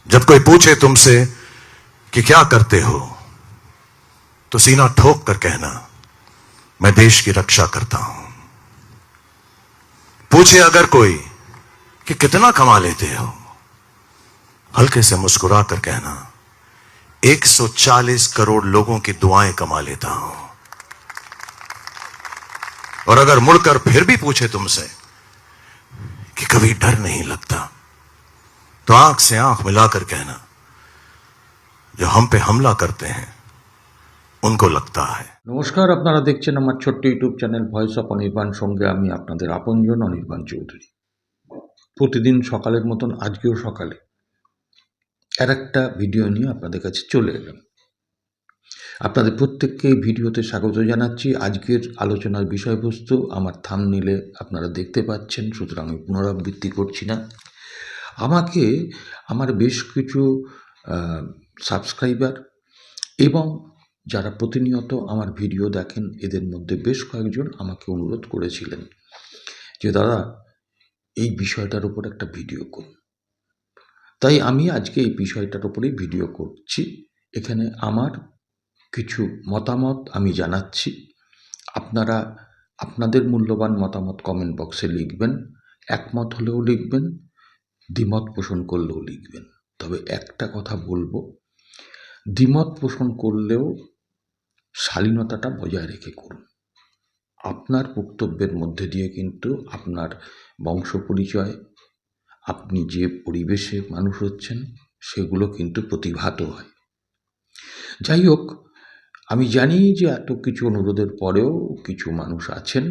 जब कोई पूछे तुमसे कि क्या करते हो तो सीना ठोक कर कहना, मैं देश की रक्षा करता हूं। पूछे अगर कोई कि कितना कमा लेते हो, हल्के से मुस्कुरा कर कहना, 140 करोड़ लोगों की दुआएं कमा लेता हूं। और अगर मुड़कर फिर भी पूछे तुमसे कि कभी डर नहीं लगता, तो आंख से आंख मिलाकर कहना, जो हम पे हमला करते हैं उनको लगता है। নমস্কার, আপনারা দেখছেন আমার ছোট্ট YouTube channel voice of Anirban, সঙ্গে আমি আপনাদের আপনজন অনির্বাণ চৌধুরী। প্রতিদিন সকালের মতন আজকেও সকালে একটা ভিডিও নিয়ে আপনাদের কাছে চলে এলাম। আপনাদের প্রত্যেককে এই ভিডিওতে স্বাগত জানাচ্ছি। আজকের আলোচনার বিষয়বস্তু আমার থাম্বনেইলে আপনারা দেখতে পাচ্ছেন, সুতরাং আমি পুনরাবৃত্তি করছি না। আমাকে আমার বেশ কিছু সাবস্ক্রাইবার এবং যারা প্রতিনিয়ত আমার ভিডিও দেখেন, এদের মধ্যে বেশ কয়েকজন আমাকে অনুরোধ করেছিলেন যে দাদা, এই বিষয়টার উপর একটা ভিডিও করুন। তাই আমি আজকে এই বিষয়টার উপরেই ভিডিও করছি। এখানে আমার কিছু মতামত আমি জানাচ্ছি। আপনারা আপনাদের মূল্যবান মতামত কমেন্ট বক্সে লিখবেন। একমত হলেও লিখবেন, দ্বিমত পোষণ করলেও লিখবেন। তবে একটা কথা বলবো, দ্বিমত পোষণ করলেও শালীনতাটা বজায় রেখে করুন। আপনার বক্তব্যের মধ্যে দিয়ে কিন্তু আপনার বংশ পরিচয়, আপনি যে পরিবেশে মানুষ হচ্ছেন, সেগুলো কিন্তু প্রতিভাত হয়। যাই হোক, আমি জানি যে এত কিছু অনুরোধের পরেও কিছু মানুষ আছেন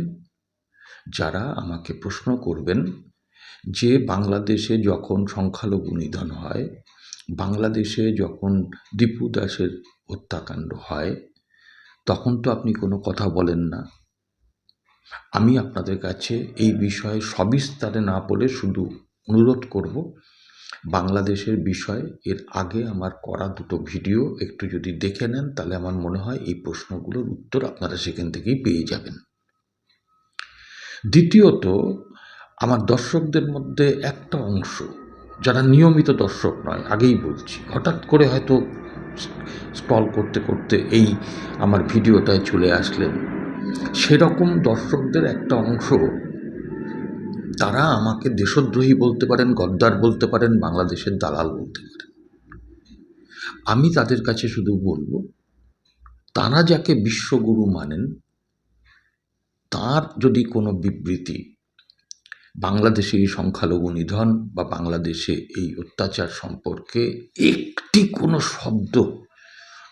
যারা আমাকে প্রশ্ন করবেন যে বাংলাদেশে যখন সংখ্যালঘু নিধন হয়, বাংলাদেশে যখন দীপু দাসের হত্যাকাণ্ড হয়, তখন তো আপনি কোনো কথা বলেন না। আমি আপনাদের কাছে এই বিষয়ে সবিস্তারে না বলে শুধু অনুরোধ করব, বাংলাদেশের বিষয়ে এর আগে আমার করা দুটো ভিডিও একটু যদি দেখে নেন, তাহলে আমার মনে হয় এই প্রশ্নগুলোর উত্তর আপনারা সেখান থেকেই পেয়ে যাবেন। দ্বিতীয়ত, আমার দর্শকদের মধ্যে একটা অংশ যারা নিয়মিত দর্শক নয়, আগেই বলছি, হঠাৎ করে হয়তো স্ক্রল করতে করতে এই আমার ভিডিওটায় চলে আসলেন, সেরকম দর্শকদের একটা অংশ, তারা আমাকে দেশদ্রোহী বলতে পারেন, গদ্দার বলতে পারেন, বাংলাদেশের দালাল বলতে পারেন। আমি তাদের কাছে শুধু বলবো, তারা যাকে বিশ্বগুরু মানেন, তার যদি কোনো বিবৃতি বাংলাদেশে এই সংখ্যালঘু নিধন বা বাংলাদেশে এই অত্যাচার সম্পর্কে একটি কোনো শব্দ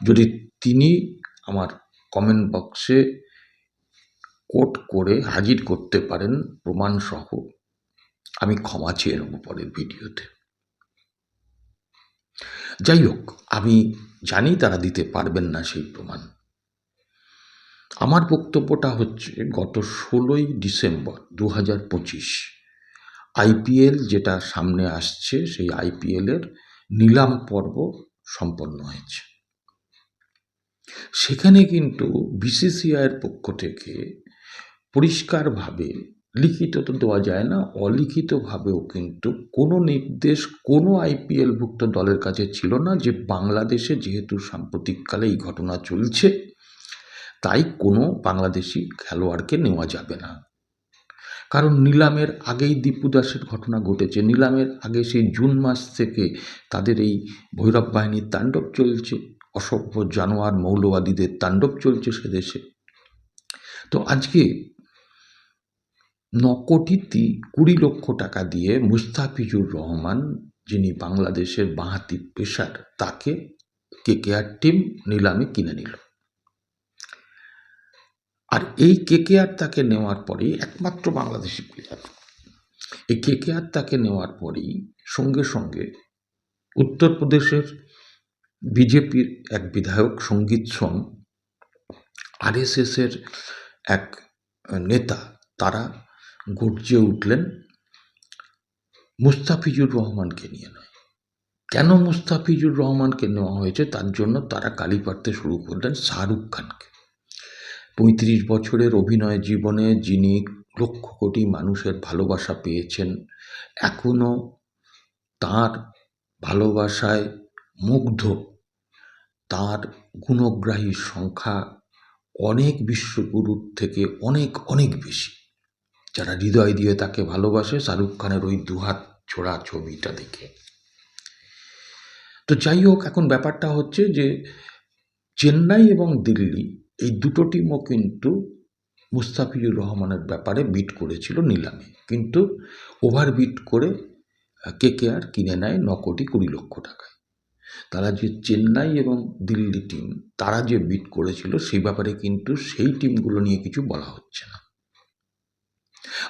যদি তিনি আমার কমেন্ট বক্সে কোট করে হাজির করতে পারেন প্রমাণসহ, আমি ক্ষমা চেয়ে নেব পরের ভিডিওতে। যাই হোক, আমি জানি তারা দিতে পারবেন না সেই প্রমাণ। আমার বক্তব্যটা হচ্ছে, গত 16ই ডিসেম্বর 2025 আইপিএল যেটা সামনে আসছে, সেই আইপিএলের নিলাম পর্ব সম্পন্ন হয়েছে। সেখানে কিন্তু বিসিসিআইয়ের পক্ষ থেকে পরিষ্কারভাবে, লিখিত তো দেওয়া যায় না, অলিখিতভাবেও কিন্তু কোনো নির্দেশ কোনো আইপিএলভুক্ত দলের কাছে ছিল না যে বাংলাদেশে যেহেতু সাম্প্রতিককালে এই ঘটনা চলছে, তাই কোনো বাংলাদেশি খেলোয়াড়কে নেওয়া যাবে না। কারণ নিলামের আগেই দীপু দাসের ঘটনা ঘটেছে, নিলামের আগে সেই জুন মাস থেকে তাদের এই ভৈরব বাহিনীর তাণ্ডব চলছে, অসভ্য জানোয়ার মৌলবাদীদের তাণ্ডব চলছে সে দেশে। তো আজকে 9,20,00,000 টাকা দিয়ে মুস্তাফিজুর রহমান, যিনি বাংলাদেশের বাঁহাতি পেসার, তাকে কেকেআর টিম নিলামে কিনে নিল। আর এই কেকেআর তাকে নেওয়ার পরেই, একমাত্র বাংলাদেশি প্লেয়ার, এই কেকেআর তাকে নেওয়ার পরেই সঙ্গে সঙ্গে উত্তরপ্রদেশের বিজেপির এক বিধায়ক সঙ্গীত সোম, আরএসএসের এক নেতা, তারা গর্জে উঠলেন মুস্তাফিজুর রহমানকে নিয়ে নয়। কেন মুস্তাফিজুর রহমানকে নেওয়া হয়েছে তার জন্য তারা গালি পাড়তে শুরু করলেন শাহরুখ খানকে। 35 বছরের অভিনয় জীবনে যিনি লক্ষ কোটি মানুষের ভালোবাসা পেয়েছেন, এখনও তার ভালোবাসায় মুগ্ধ তার গুণগ্রাহীর সংখ্যা অনেক বিশ্বগুরুর থেকে অনেক অনেক বেশি, যারা হৃদয় দিয়ে তাকে ভালোবাসে শাহরুখ খানের ওই দুহাত ছোড়া ছবিটা দেখে। তো যাই হোক, এখন ব্যাপারটা হচ্ছে যে চেন্নাই এবং দিল্লি এই দুটো টিমও কিন্তু মুস্তাফিজুর রহমানের ব্যাপারে বিট করেছিল নিলামে, কিন্তু ওভার বিট করে কেকেআর কিনে নেয় 9,20,00,000 টাকায়। তারা যে চেন্নাই এবং দিল্লি টিম তারা যে বিট করেছিল সেই ব্যাপারে কিন্তু সেই টিমগুলো নিয়ে কিছু বলা হচ্ছে না।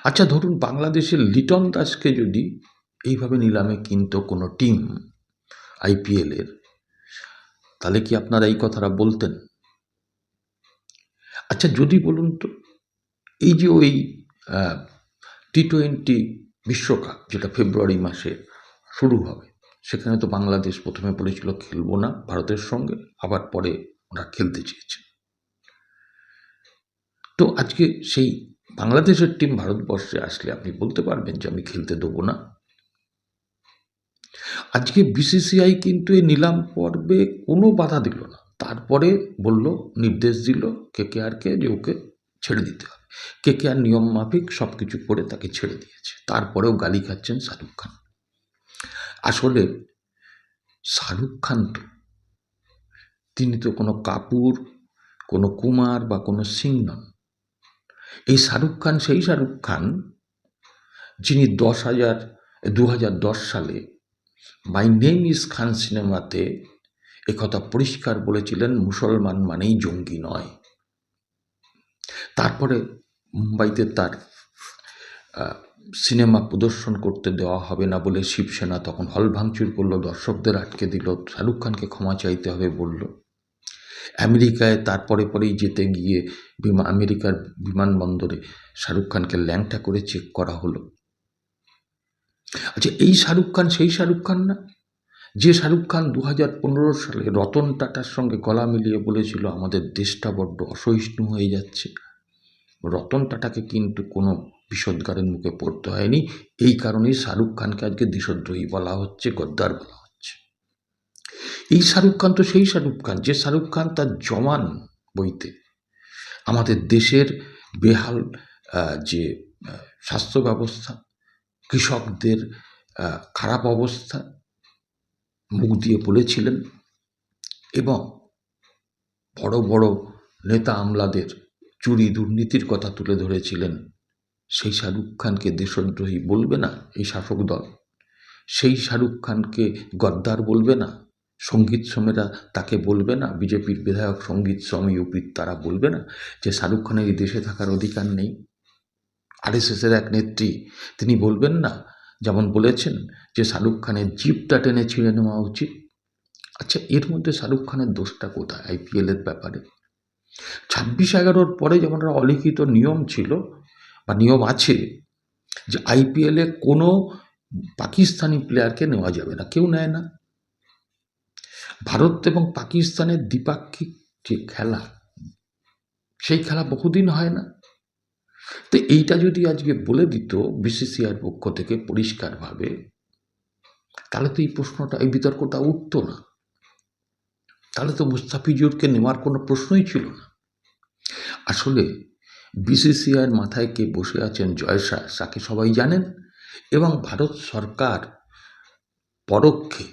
আচ্ছা, ধরুন বাংলাদেশের লিটন দাসকে যদি এইভাবে নিলামে কিনতো কোনো টিম আইপিএলের, তাহলে কি আপনারা এই কথাটা বলতেন? আচ্ছা, যদি বলুন তো, এই যে ওই টি-20 বিশ্বকাপ যেটা ফেব্রুয়ারি মাসে শুরু হবে, সেখানে তো বাংলাদেশ প্রথমে বলেছিল খেলবো না ভারতের সঙ্গে, আবার পরে ওরা খেলতে চেয়েছে। তো আজকে সেই বাংলাদেশের টিম ভারতবর্ষে আসলে আপনি বলতে পারবেন যে আমি খেলতে দেবো না? আজকে বিসিসিআই কিন্তু এই নিলাম পর্বে কোনো বাধা দিল না, তারপরে বলল, নির্দেশ দিল কেকেআরকে যে ওকে ছেড়ে দিতে হবে। কেকেআর নিয়ম মাফিক সব কিছু করে তাকে ছেড়ে দিয়েছে, তারপরেও গালি খাচ্ছেন শাহরুখ খান। আসলে শাহরুখ খান তো তিনি তো কোনো কাপুর, কোনো কুমার বা কোনো সিং নন। এই শাহরুখ খান সেই শাহরুখ খান যিনি 2010 সালে মাই নেম ইজ খান সিনেমাতে একথা পরিষ্কার বলেছিলেন, মুসলমান মানেই জঙ্গি নয়। তারপরে মুম্বাইতে তার সিনেমা প্রদর্শন করতে দেওয়া হবে না বলে শিবসেনা তখন হল ভাঙচুর করলো, দর্শকদের আটকে দিল, শাহরুখ খানকে ক্ষমা চাইতে হবে বলল। আমেরিকায় তারপরে পরেই যেতে গিয়ে আমেরিকার বিমানবন্দরে শাহরুখ খানকে ল্যাংটা করে চেক করা হলো। আচ্ছা, এই শাহরুখ খান সেই শাহরুখ খান না যে শাহরুখ খান 2015 সালে রতন টাটার সঙ্গে গলা মিলিয়ে বলেছিল আমাদের দেশটা বড্ড অসহিষ্ণু হয়ে যাচ্ছে। রতন টাটাকে কিন্তু কোনো বিষোদ্গারের মুখে পড়তে হয়নি, এই কারণেই শাহরুখ খানকে আজকে দেশদ্রোহী বলা হচ্ছে, গদ্দার বলা হচ্ছে। এই শাহরুখ খান তো সেই শাহরুখ খান যে শাহরুখ খান তার জওয়ান বইতে আমাদের দেশের বেহাল যে স্বাস্থ্য ব্যবস্থা, কৃষকদের খারাপ অবস্থা মুখ দিয়ে বলেছিলেন, এবং বড় বড় নেতা আমলাদের চুরি দুর্নীতির কথা তুলে ধরেছিলেন। সেই শাহরুখ খানকে দেশদ্রোহী বলবে না এই শাসক দল? সেই শাহরুখ খানকে গদ্দার বলবে না সঙ্গীত সোমেরা? তাকে বলবে না বিজেপির বিধায়ক সঙ্গীত সোম ইউপির তারা বলবে না যে শাহরুখ খানের এই দেশে থাকার অধিকার নেই? আরএসএসের এক নেত্রী তিনি বলবেন না, যেমন বলেছেন যে শাহরুখ খানের জিপটা টেনে ছিঁড়ে নেওয়া উচিত? আচ্ছা, এর মধ্যে শাহরুখ খানের দোষটা কোথায় আইপিএলের ব্যাপারে? 26/11 পরে যেমন একটা অলিখিত নিয়ম ছিল বা নিয়ম আছে যে আইপিএলে কোনো পাকিস্তানি প্লেয়ারকে নেওয়া যাবে না, কেউ নেয় না। ভারত এবং পাকিস্তানের দ্বিপাক্ষিক যে খেলা, সেই খেলা বহুদিন হয় না। তো এইটা যদি আজকে বলে দিত বিসিসিআইয়ের পক্ষ থেকে পরিষ্কারভাবে, তাহলে তো এই প্রশ্নটা, এই বিতর্কটা উঠতো না, তাহলে তো মুস্তাফিজুরকে নেওয়ার কোনো প্রশ্নই ছিল না। আসলে বিসিসিআইয়ের মাথায় কে বসে আছেন, জয় শাহ, তাকে সবাই জানেন, এবং ভারত সরকার পরোক্ষে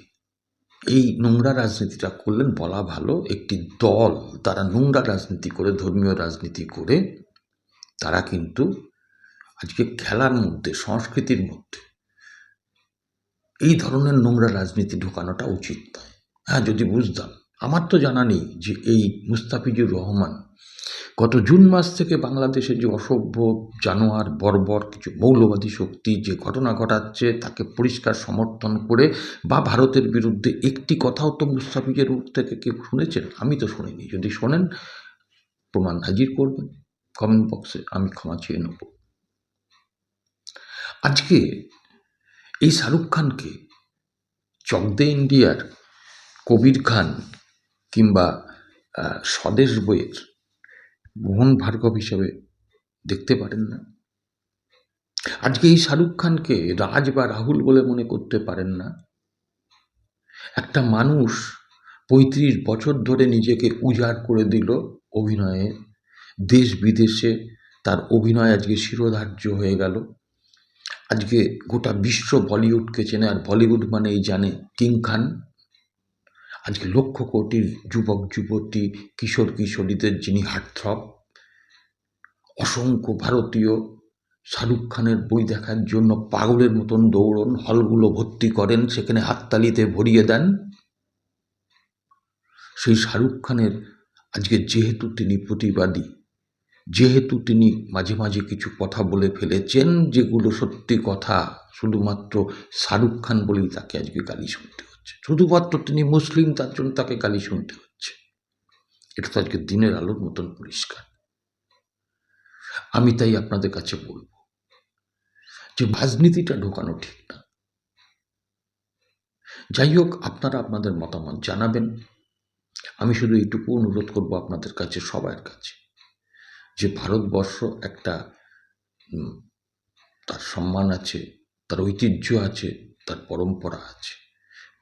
এই নোংরা রাজনীতিটা করলেন। বলা ভালো, একটি দল তারা নোংরা রাজনীতি করে, ধর্মীয় রাজনীতি করে তারা কিন্তু আজকে খেলার মধ্যে, সংস্কৃতির মধ্যে এই ধরনের নোংরা রাজনীতি ঢোকানোটা উচিত নয়। হ্যাঁ, যদি বুঝতাম, আমার তো জানা নেই যে এই মুস্তাফিজুর রহমান গত জুন মাস থেকে বাংলাদেশে যে অসভ্য, জানোয়ার, বর্বর কিছু মৌলবাদী শক্তি যে ঘটনা ঘটাচ্ছে তাকে পরিষ্কার সমর্থন করে বা ভারতের বিরুদ্ধে একটি কথাও তো মুস্তাফিজের মুখ থেকে কেউ শুনেছেন? আমি তো শুনিনি। যদি শোনেন প্রমাণ হাজির করবেন কমেন্ট বক্সে, আমি ক্ষমা চেয়ে নেব। আজকে এই শাহরুখ খানকে চক দে ইন্ডিয়ার কবির খান কিংবা স্বদেশ বইয়ের মোহন ভার্গব হিসেবে দেখতে পারেন না? আজকে এই শাহরুখ খানকে রাজ বা রাহুল বলে মনে করতে পারেন না? একটা মানুষ ৩৫ বছর ধরে নিজেকে উজাড় করে দিল অভিনয়ে, দেশ বিদেশে তার অভিনয় আজকে শিরোধার্য হয়ে গেল। আজকে গোটা বিশ্ব বলিউডকে চেনে, আর বলিউড মানেই জানে কিং খান। আজকে লক্ষ কোটির যুবক যুবতী, কিশোর কিশোরীদের যিনি হার্টথ্রব। অসংখ্য ভারতীয় শাহরুখ খানের বই দেখার জন্য পাগলের মতন দৌড়ন, হলগুলো ভর্তি করেন, সেখানে হাততালিতে ভরিয়ে দেন। সেই শাহরুখ খানের আজকে যেহেতু তিনি প্রতিবাদী, যেহেতু তিনি মাঝে মাঝে কিছু কথা বলে ফেলেছেন যেগুলো সত্যি কথা, শুধুমাত্র শাহরুখ খান বলেই তাকে আজকে গালি শুনতে হচ্ছে। শুধুমাত্র তিনি মুসলিম তার জন্য তাকে গালি শুনতে হচ্ছে। এটা তো আজকে দিনের আলোর মতন পরিষ্কার। আমি তাই আপনাদের কাছে বলবো যে রাজনীতিটা ঢোকানো ঠিক না। যাই হোক, আপনারা আপনাদের মতামত জানাবেন। আমি শুধু এইটুকু অনুরোধ করব আপনাদের কাছে, সবার কাছে, যে ভারতবর্ষ একটা তার সম্মান আছে, তার ঐতিহ্য আছে, তার পরম্পরা আছে।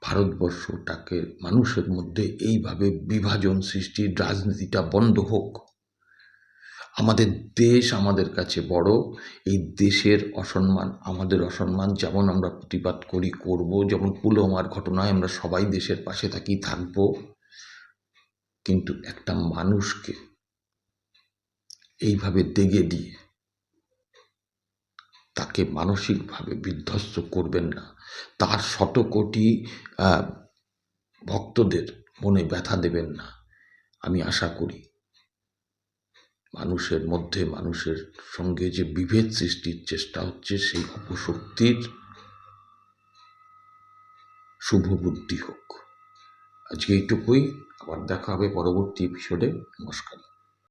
ভারতবর্ষটাকে মানুষের মধ্যে এইভাবে বিভাজন সৃষ্টির রাজনীতিটা বন্ধ হোক। আমাদের দেশ আমাদের কাছে বড়। এই দেশের অসম্মান আমাদের অসম্মান, যেমন আমরা প্রতিবাদ করি, করব, যেমন পুলওয়ামার ঘটনায় আমরা সবাই দেশের পাশে থাকি, থাকবো। কিন্তু একটা মানুষকে এইভাবে দেগে দিয়ে তাকে মানসিকভাবে বিধ্বস্ত করবেন না। তার শত কোটি ভক্তদের মনে ব্যথা দেবেন না। আমি আশা করি মানুষের মধ্যে, মানুষের সঙ্গে যে বিভেদ সৃষ্টির চেষ্টা হচ্ছে, সেই অপশক্তির শুভ বুদ্ধি হোক। আজকে এইটুকুই। আবার দেখা হবে পরবর্তী এপিসোডে। নমস্কার।